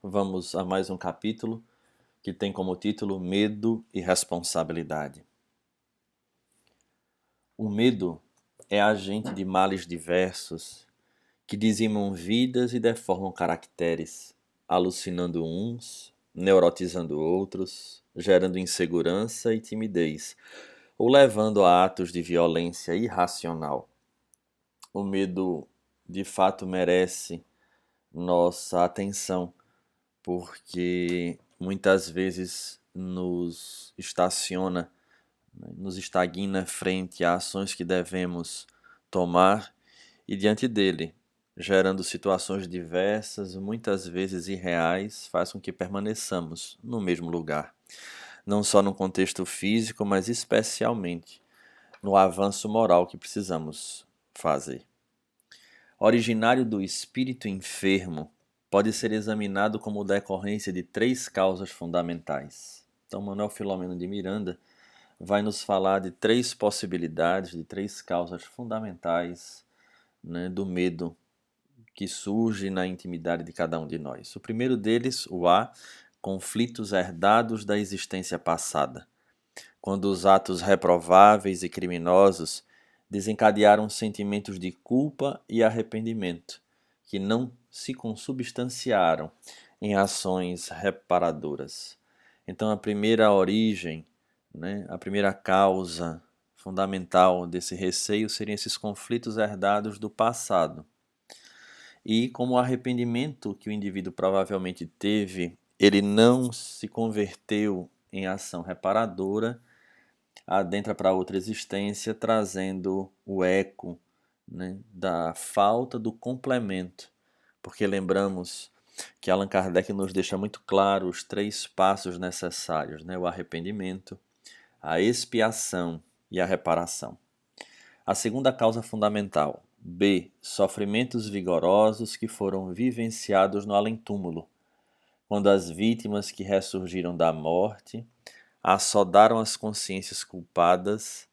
Vamos a mais um capítulo que tem como título Medo e Responsabilidade. O medo é agente de males diversos que dizimam vidas e deformam caracteres, alucinando uns, neurotizando outros, gerando insegurança e timidez, ou levando a atos de violência irracional. O medo, de fato, merece nossa atenção, porque muitas vezes nos estaciona, nos estagna frente a ações que devemos tomar e diante dele, gerando situações diversas, muitas vezes irreais, faz com que permaneçamos no mesmo lugar, não só no contexto físico, mas especialmente no avanço moral que precisamos fazer. Originário do espírito enfermo, pode ser examinado como decorrência de três causas fundamentais. Então, Manuel Filomeno de Miranda vai nos falar de três possibilidades, de três causas fundamentais, né, do medo que surge na intimidade de cada um de nós. O primeiro deles, o A, conflitos herdados da existência passada, quando os atos reprováveis e criminosos desencadearam sentimentos de culpa e arrependimento, que não se consubstanciaram em ações reparadoras. Então, a primeira origem, né, a primeira causa fundamental desse receio seriam esses conflitos herdados do passado. E como o arrependimento que o indivíduo provavelmente teve, ele não se converteu em ação reparadora, adentra para outra existência, trazendo o eco, né, da falta do complemento. Porque lembramos que Allan Kardec nos deixa muito claro os três passos necessários, né? O arrependimento, a expiação e a reparação. A segunda causa fundamental, B. Sofrimentos vigorosos que foram vivenciados no além-túmulo, quando as vítimas que ressurgiram da morte assodaram as consciências culpadas,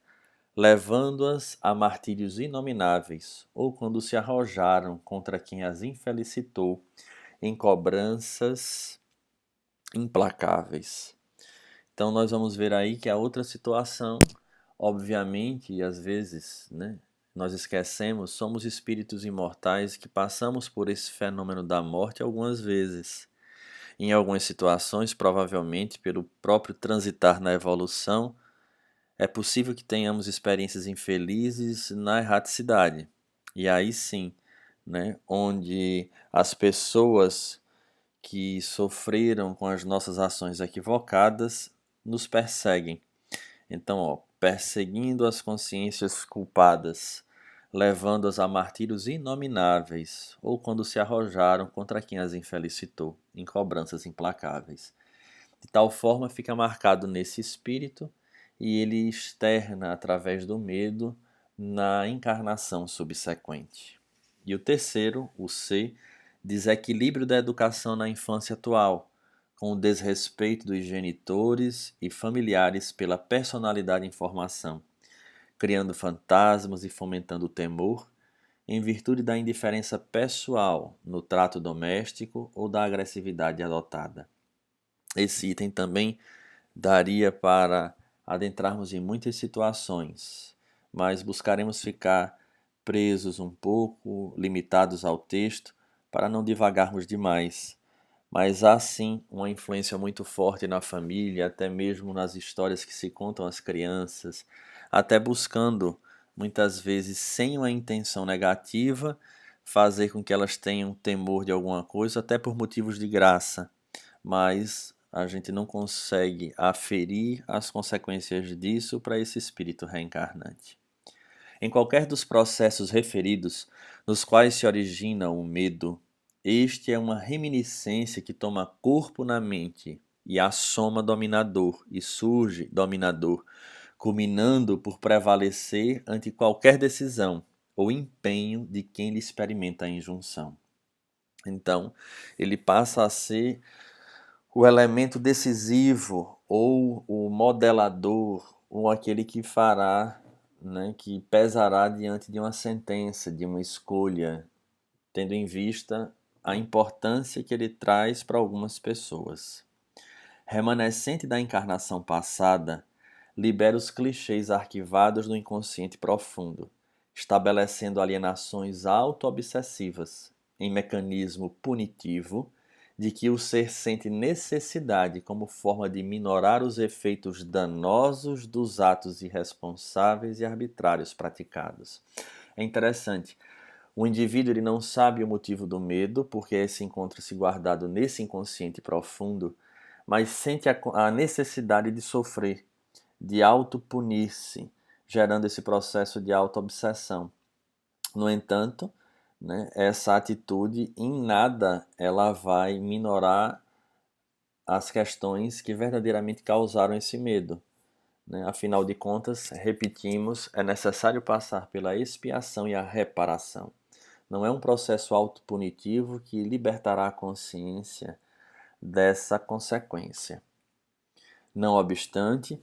levando-as a martírios inomináveis, ou quando se arrojaram contra quem as infelicitou em cobranças implacáveis. Então nós vamos ver aí que a outra situação, obviamente, e às vezes, né, nós esquecemos, somos espíritos imortais que passamos por esse fenômeno da morte algumas vezes. Em algumas situações, provavelmente pelo próprio transitar na evolução, é possível que tenhamos experiências infelizes na erraticidade. E aí sim, né, onde as pessoas que sofreram com as nossas ações equivocadas nos perseguem. Então, perseguindo as consciências culpadas, levando-as a martírios inomináveis, ou quando se arrojaram contra quem as infelicitou, em cobranças implacáveis. De tal forma fica marcado nesse espírito e ele externa através do medo na encarnação subsequente. E o terceiro, o C, desequilíbrio da educação na infância atual, com o desrespeito dos genitores e familiares pela personalidade em formação, criando fantasmas e fomentando o temor, em virtude da indiferença pessoal no trato doméstico ou da agressividade adotada. Esse item também daria para adentrarmos em muitas situações, mas buscaremos ficar presos um pouco, limitados ao texto, para não divagarmos demais. Mas há sim uma influência muito forte na família, até mesmo nas histórias que se contam às crianças, até buscando, muitas vezes sem uma intenção negativa, fazer com que elas tenham temor de alguma coisa, até por motivos de graça, mas a gente não consegue aferir as consequências disso para esse espírito reencarnante. Em qualquer dos processos referidos, nos quais se origina o medo, este é uma reminiscência que toma corpo na mente e assoma dominador, e surge dominador, culminando por prevalecer ante qualquer decisão ou empenho de quem lhe experimenta a injunção. Então, ele passa a ser o elemento decisivo ou o modelador ou aquele que fará, né, que pesará diante de uma sentença, de uma escolha, tendo em vista a importância que ele traz para algumas pessoas. Remanescente da encarnação passada, libera os clichês arquivados do inconsciente profundo, estabelecendo alienações auto-obsessivas em mecanismo punitivo de que o ser sente necessidade como forma de minorar os efeitos danosos dos atos irresponsáveis e arbitrários praticados. É interessante. O indivíduo ele não sabe o motivo do medo, porque esse encontra-se guardado nesse inconsciente profundo, mas sente a necessidade de sofrer, de autopunir-se, gerando esse processo de auto-obsessão. No entanto, né, essa atitude em nada ela vai minorar as questões que verdadeiramente causaram esse medo. Né? Afinal de contas, repetimos, é necessário passar pela expiação e a reparação. Não é um processo autopunitivo que libertará a consciência dessa consequência. Não obstante,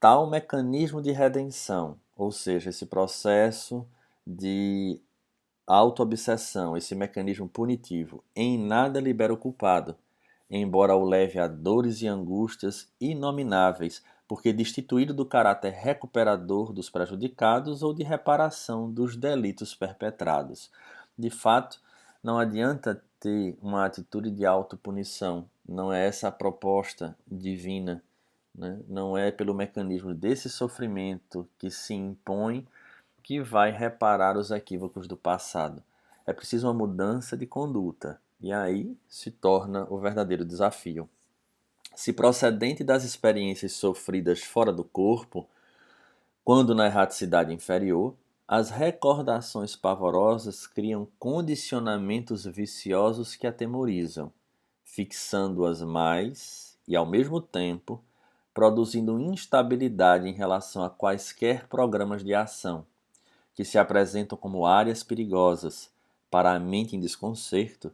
tal mecanismo de redenção, ou seja, esse processo de autoobsessão, esse mecanismo punitivo, em nada libera o culpado, embora o leve a dores e angústias inomináveis, porque destituído do caráter recuperador dos prejudicados ou de reparação dos delitos perpetrados. De fato, não adianta ter uma atitude de autopunição, não é essa a proposta divina, né? Não é pelo mecanismo desse sofrimento que se impõe que vai reparar os equívocos do passado. É preciso uma mudança de conduta, e aí se torna o verdadeiro desafio. Se procedente das experiências sofridas fora do corpo, quando na erraticidade inferior, as recordações pavorosas criam condicionamentos viciosos que atemorizam, fixando-as mais e, ao mesmo tempo, produzindo instabilidade em relação a quaisquer programas de ação, que se apresentam como áreas perigosas para a mente em desconcerto,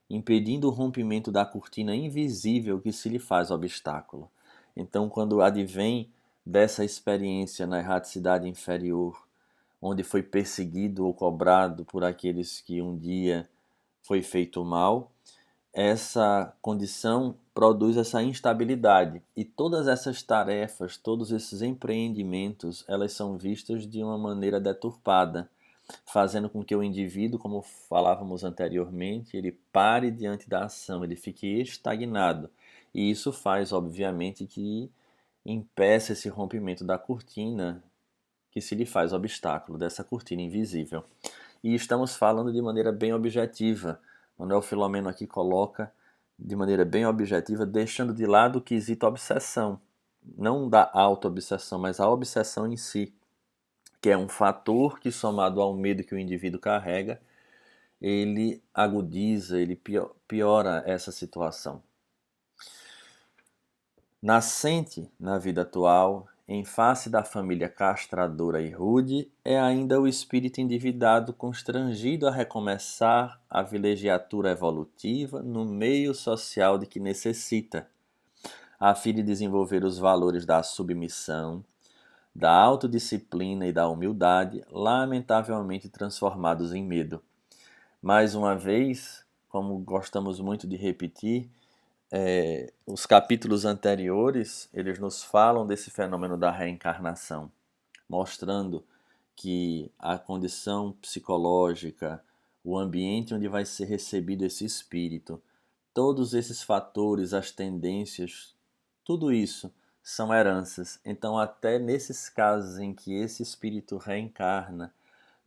impedindo o rompimento da cortina invisível que se lhe faz obstáculo. Então, quando advém dessa experiência na erraticidade inferior, onde foi perseguido ou cobrado por aqueles que um dia foi feito mal, essa condição produz essa instabilidade e todas essas tarefas, todos esses empreendimentos, elas são vistas de uma maneira deturpada, fazendo com que o indivíduo, como falávamos anteriormente, ele pare diante da ação, ele fique estagnado. E isso faz, obviamente, que impeça esse rompimento da cortina que se lhe faz obstáculo, dessa cortina invisível. E estamos falando de maneira bem objetiva. Manuel Filomeno aqui coloca de maneira bem objetiva, deixando de lado o quesito obsessão. Não da auto-obsessão, mas a obsessão em si, que é um fator que, somado ao medo que o indivíduo carrega, ele agudiza, ele piora essa situação. Nascente na vida atual, em face da família castradora e rude, é ainda o espírito endividado constrangido a recomeçar a vilegiatura evolutiva no meio social de que necessita, a fim de desenvolver os valores da submissão, da autodisciplina e da humildade, lamentavelmente transformados em medo. Mais uma vez, como gostamos muito de repetir, os capítulos anteriores, eles nos falam desse fenômeno da reencarnação, mostrando que a condição psicológica, o ambiente onde vai ser recebido esse espírito, todos esses fatores, as tendências, tudo isso são heranças. Então, até nesses casos em que esse espírito reencarna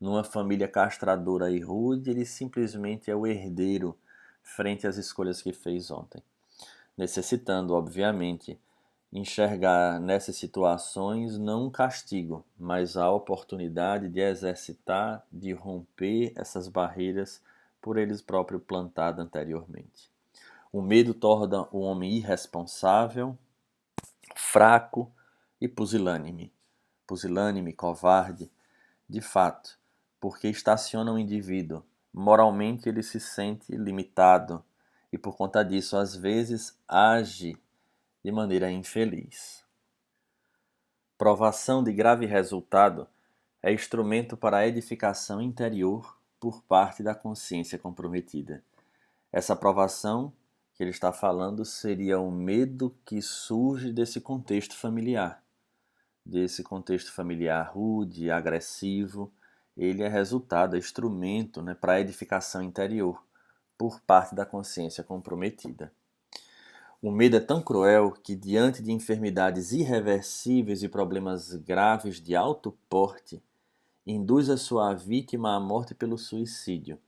numa família castradora e rude, ele simplesmente é o herdeiro frente às escolhas que fez ontem, necessitando, obviamente, enxergar nessas situações não um castigo, mas a oportunidade de exercitar, de romper essas barreiras por eles próprios plantadas anteriormente. O medo torna o homem irresponsável, fraco e pusilânime, covarde, de fato, porque estaciona o indivíduo. Moralmente ele se sente limitado e por conta disso às vezes age de maneira infeliz. Provação de grave resultado é instrumento para a edificação interior por parte da consciência comprometida. Essa aprovação que ele está falando seria o medo que surge desse contexto familiar rude, agressivo. Ele é resultado, é instrumento, né, para a edificação interior por parte da consciência comprometida. O medo é tão cruel que, diante de enfermidades irreversíveis e problemas graves de alto porte, induz a sua vítima à morte pelo suicídio,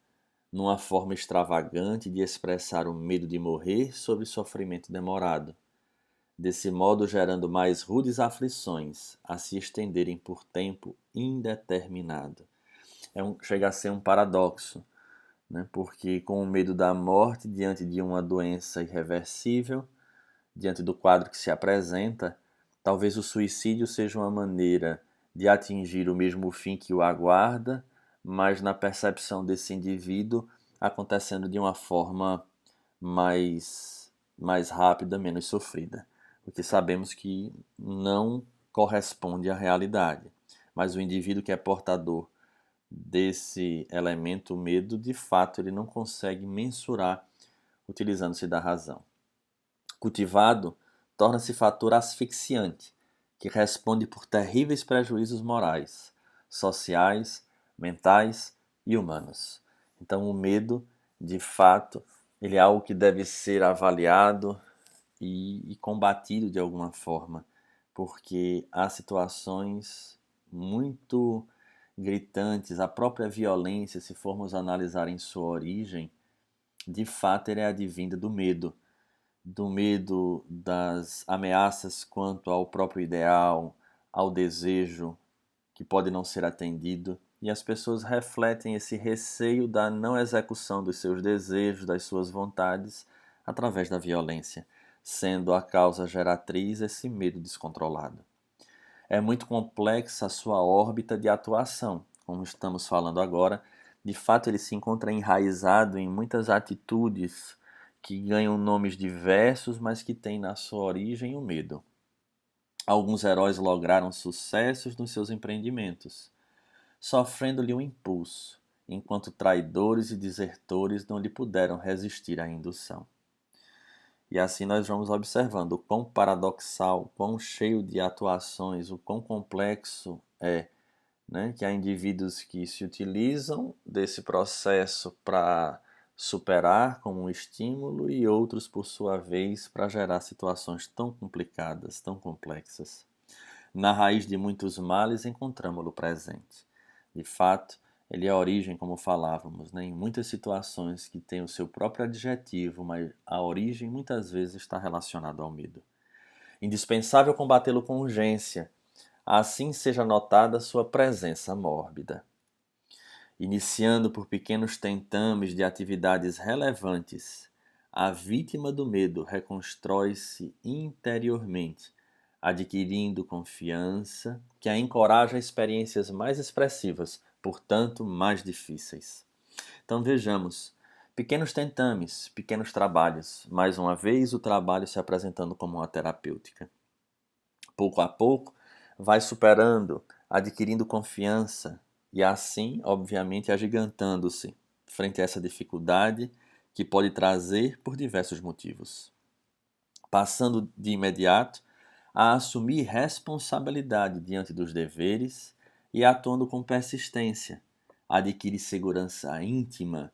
numa forma extravagante de expressar o medo de morrer sob sofrimento demorado, desse modo gerando mais rudes aflições a se estenderem por tempo indeterminado. Chega a ser um paradoxo, né? Porque com o medo da morte diante de uma doença irreversível, diante do quadro que se apresenta, talvez o suicídio seja uma maneira de atingir o mesmo fim que o aguarda, mas na percepção desse indivíduo acontecendo de uma forma mais rápida, menos sofrida. Porque sabemos que não corresponde à realidade. Mas o indivíduo que é portador desse elemento, o medo, de fato ele não consegue mensurar utilizando-se da razão. Cultivado, torna-se fator asfixiante, que responde por terríveis prejuízos morais, sociais, mentais e humanos. Então, o medo, de fato, ele é algo que deve ser avaliado e combatido de alguma forma, porque há situações muito gritantes, a própria violência, se formos analisar em sua origem, de fato, ele é advinda do medo das ameaças quanto ao próprio ideal, ao desejo que pode não ser atendido, e as pessoas refletem esse receio da não execução dos seus desejos, das suas vontades, através da violência, sendo a causa geratriz esse medo descontrolado. É muito complexa a sua órbita de atuação, como estamos falando agora. De fato, ele se encontra enraizado em muitas atitudes que ganham nomes diversos, mas que têm na sua origem o medo. Alguns heróis lograram sucessos nos seus empreendimentos, sofrendo-lhe um impulso, enquanto traidores e desertores não lhe puderam resistir à indução. E assim nós vamos observando o quão paradoxal, o quão cheio de atuações, o quão complexo é, né? Que há indivíduos que se utilizam desse processo para superar como um estímulo e outros, por sua vez, para gerar situações tão complicadas, tão complexas. Na raiz de muitos males encontramos-lo presente. De fato, ele é a origem, como falávamos, né, em muitas situações que têm o seu próprio adjetivo, mas a origem muitas vezes está relacionada ao medo. Indispensável combatê-lo com urgência, assim seja notada sua presença mórbida. Iniciando por pequenos tentames de atividades relevantes, a vítima do medo reconstrói-se interiormente, adquirindo confiança que a encoraja a experiências mais expressivas, portanto mais difíceis. Então vejamos, pequenos tentames, pequenos trabalhos, mais uma vez o trabalho se apresentando como uma terapêutica. Pouco a pouco, vai superando, adquirindo confiança e assim, obviamente, agigantando-se frente a essa dificuldade que pode trazer por diversos motivos. Passando de imediato a assumir responsabilidade diante dos deveres e atuando com persistência, adquire segurança íntima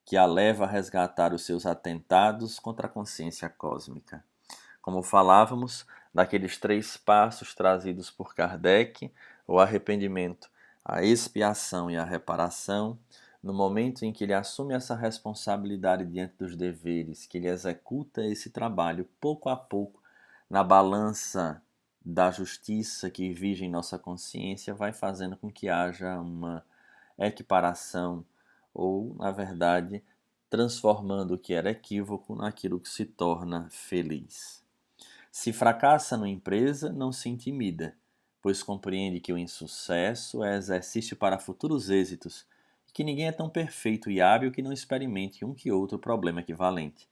que a leva a resgatar os seus atentados contra a consciência cósmica. Como falávamos, daqueles 3 passos trazidos por Kardec, o arrependimento, a expiação e a reparação, no momento em que ele assume essa responsabilidade diante dos deveres, que ele executa esse trabalho pouco a pouco, na balança da justiça que vige em nossa consciência, vai fazendo com que haja uma equiparação, ou, na verdade, transformando o que era equívoco naquilo que se torna feliz. Se fracassa numa empresa, não se intimida, pois compreende que o insucesso é exercício para futuros êxitos e que ninguém é tão perfeito e hábil que não experimente um que outro problema equivalente.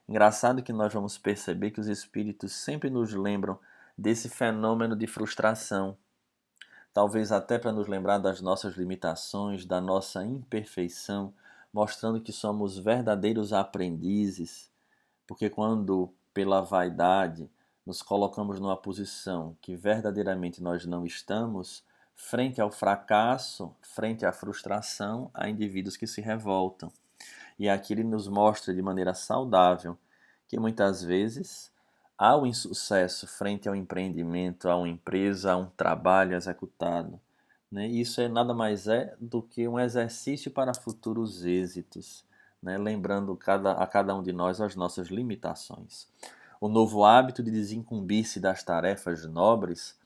Engraçado que nós vamos perceber que os espíritos sempre nos lembram desse fenômeno de frustração, talvez até para nos lembrar das nossas limitações, da nossa imperfeição, mostrando que somos verdadeiros aprendizes, porque quando, pela vaidade, nos colocamos numa posição que verdadeiramente nós não estamos, frente ao fracasso, frente à frustração, há indivíduos que se revoltam. E aqui ele nos mostra de maneira saudável que muitas vezes há o insucesso frente ao empreendimento, a uma empresa, a um trabalho executado. Né? Isso nada mais é do que um exercício para futuros êxitos, né? Lembrando a cada um de nós as nossas limitações. O novo hábito de desincumbir-se das tarefas nobres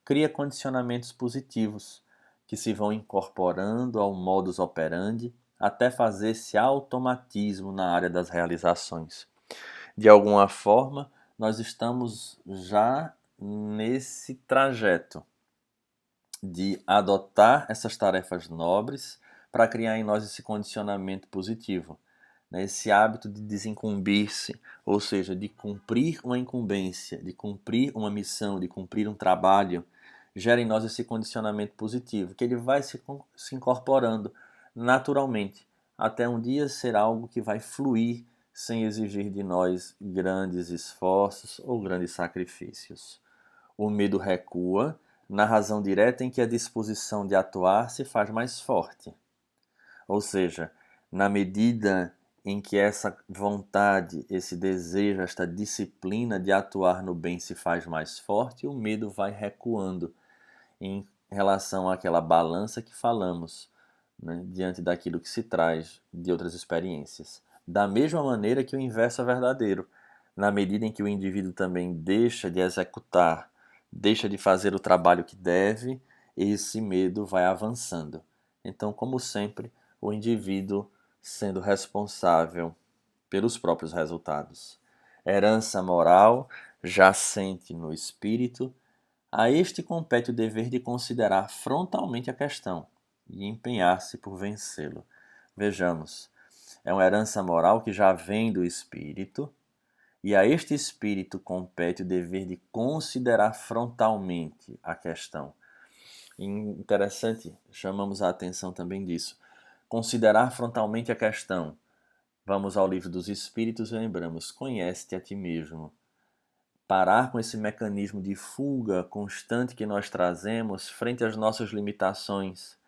cria condicionamentos positivos que se vão incorporando ao modus operandi até fazer-se automatismo na área das realizações. De alguma forma, nós estamos já nesse trajeto de adotar essas tarefas nobres para criar em nós esse condicionamento positivo, né? Esse hábito de desincumbir-se, ou seja, de cumprir uma incumbência, de cumprir uma missão, de cumprir um trabalho, gera em nós esse condicionamento positivo, que ele vai se incorporando naturalmente, até um dia ser algo que vai fluir sem exigir de nós grandes esforços ou grandes sacrifícios. O medo recua na razão direta em que a disposição de atuar se faz mais forte. Ou seja, na medida em que essa vontade, esse desejo, esta disciplina de atuar no bem se faz mais forte, o medo vai recuando em relação àquela balança que falamos, né, diante daquilo que se traz de outras experiências. Da mesma maneira que o inverso é verdadeiro, na medida em que o indivíduo também deixa de executar, deixa de fazer o trabalho que deve, esse medo vai avançando. Então, como sempre, o indivíduo sendo responsável pelos próprios resultados. Herança moral jacente no espírito, a este compete o dever de considerar frontalmente a questão e empenhar-se por vencê-lo. Vejamos, é uma herança moral que já vem do espírito, e a este espírito compete o dever de considerar frontalmente a questão. E interessante, chamamos a atenção também disso. Considerar frontalmente a questão. Vamos ao livro dos Espíritos e lembramos: conhece-te a ti mesmo. Parar com esse mecanismo de fuga constante que nós trazemos frente às nossas limitações,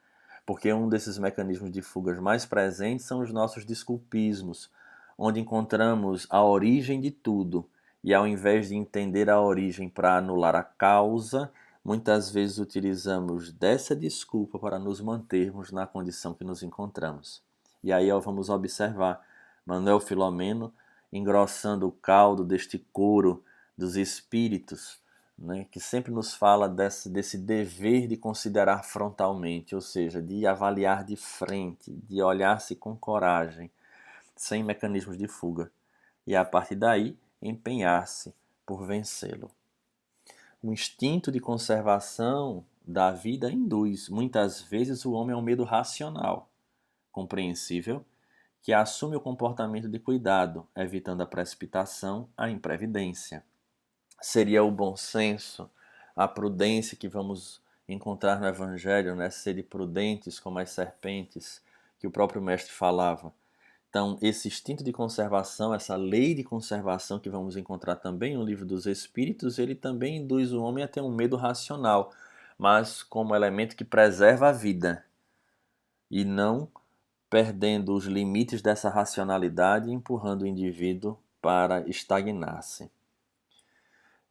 porque um desses mecanismos de fugas mais presentes são os nossos desculpismos, onde encontramos a origem de tudo, e ao invés de entender a origem para anular a causa, muitas vezes utilizamos dessa desculpa para nos mantermos na condição que nos encontramos. E aí vamos observar Manuel Filomeno engrossando o caldo deste couro dos espíritos, né, que sempre nos fala desse dever de considerar frontalmente, ou seja, de avaliar de frente, de olhar-se com coragem, sem mecanismos de fuga, e a partir daí empenhar-se por vencê-lo. O instinto de conservação da vida induz, muitas vezes, o homem ao medo racional, compreensível, que assume o comportamento de cuidado, evitando a precipitação, a imprevidência. Seria o bom senso, a prudência que vamos encontrar no Evangelho, né? Sede prudentes como as serpentes, que o próprio Mestre falava. Então, esse instinto de conservação, essa lei de conservação que vamos encontrar também no Livro dos Espíritos, ele também induz o homem a ter um medo racional, mas como elemento que preserva a vida e não perdendo os limites dessa racionalidade e empurrando o indivíduo para estagnar-se.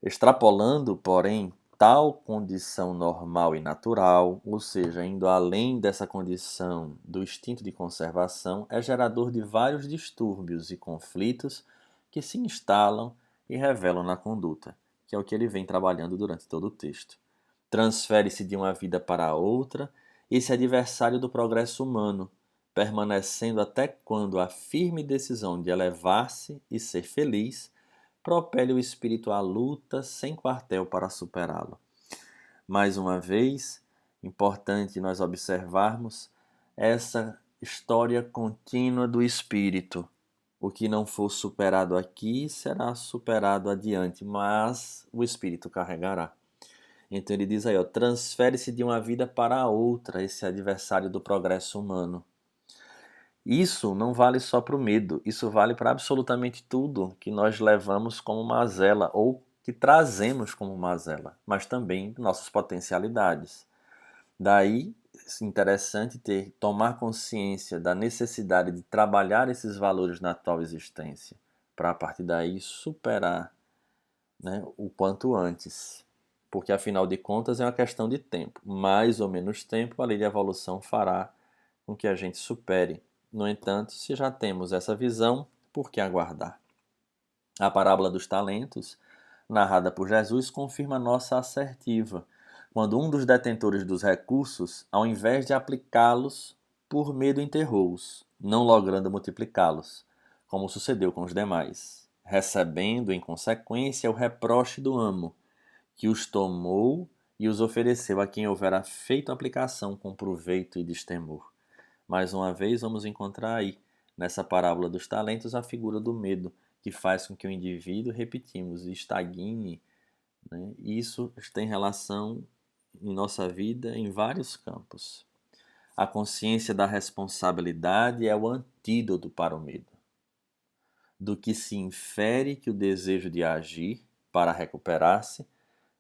Extrapolando, porém, tal condição normal e natural, ou seja, indo além dessa condição do instinto de conservação, é gerador de vários distúrbios e conflitos que se instalam e revelam na conduta, que é o que ele vem trabalhando durante todo o texto. Transfere-se de uma vida para outra esse adversário do progresso humano, permanecendo até quando a firme decisão de elevar-se e ser feliz propele o espírito à luta sem quartel para superá-lo. Mais uma vez, importante nós observarmos essa história contínua do espírito. O que não for superado aqui será superado adiante, mas o espírito carregará. Então ele diz aí, transfere-se de uma vida para a outra esse adversário do progresso humano. Isso não vale só para o medo, isso vale para absolutamente tudo que nós levamos como mazela ou que trazemos como mazela, mas também nossas potencialidades. Daí, interessante tomar consciência da necessidade de trabalhar esses valores na atual existência, para a partir daí superar, né, o quanto antes. Porque afinal de contas é uma questão de tempo. Mais ou menos tempo, a lei de evolução fará com que a gente supere. No entanto, se já temos essa visão, por que aguardar? A parábola dos talentos, narrada por Jesus, confirma nossa assertiva, quando um dos detentores dos recursos, ao invés de aplicá-los, por medo enterrou-os, não logrando multiplicá-los, como sucedeu com os demais, recebendo em consequência o reproche do amo, que os tomou e os ofereceu a quem houvera feito aplicação com proveito e destemor. Mais uma vez, vamos encontrar aí, nessa parábola dos talentos, a figura do medo, que faz com que o indivíduo, repetimos, estagne, né? E isso tem relação em nossa vida em vários campos. A consciência da responsabilidade é o antídoto para o medo, do que se infere que o desejo de agir para recuperar-se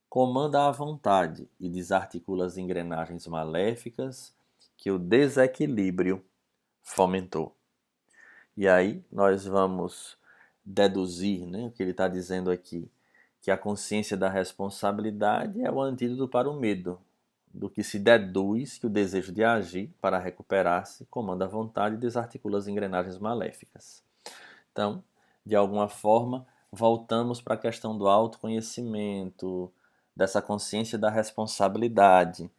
comanda a vontade e desarticula as engrenagens maléficas que o desequilíbrio fomentou. E aí nós vamos deduzir, né, o que ele está dizendo aqui, que a consciência da responsabilidade é o antídoto para o medo, do que se deduz que o desejo de agir para recuperar-se comanda a vontade e desarticula as engrenagens maléficas. Então, de alguma forma, voltamos para a questão do autoconhecimento, dessa consciência da responsabilidade,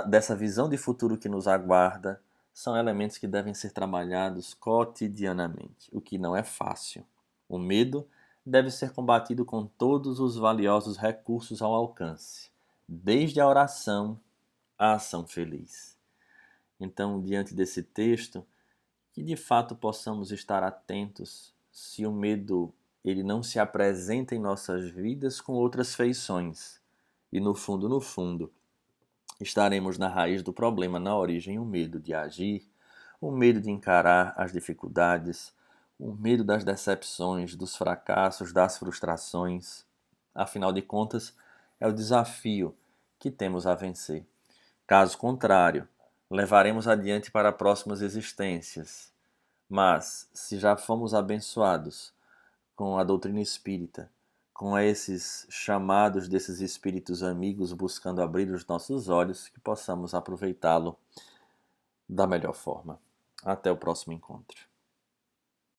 dessa visão de futuro que nos aguarda, são elementos que devem ser trabalhados cotidianamente, o que não é fácil. O medo deve ser combatido com todos os valiosos recursos ao alcance, desde a oração à ação feliz. Então, diante desse texto, que de fato possamos estar atentos se o medo ele não se apresenta em nossas vidas com outras feições. E no fundo, estaremos na raiz do problema, na origem, o medo de agir, o medo de encarar as dificuldades, o medo das decepções, dos fracassos, das frustrações. Afinal de contas, é o desafio que temos a vencer. Caso contrário, levaremos adiante para próximas existências. Mas, se já fomos abençoados com a doutrina espírita, com esses chamados desses espíritos amigos buscando abrir os nossos olhos, que possamos aproveitá-lo da melhor forma. Até o próximo encontro.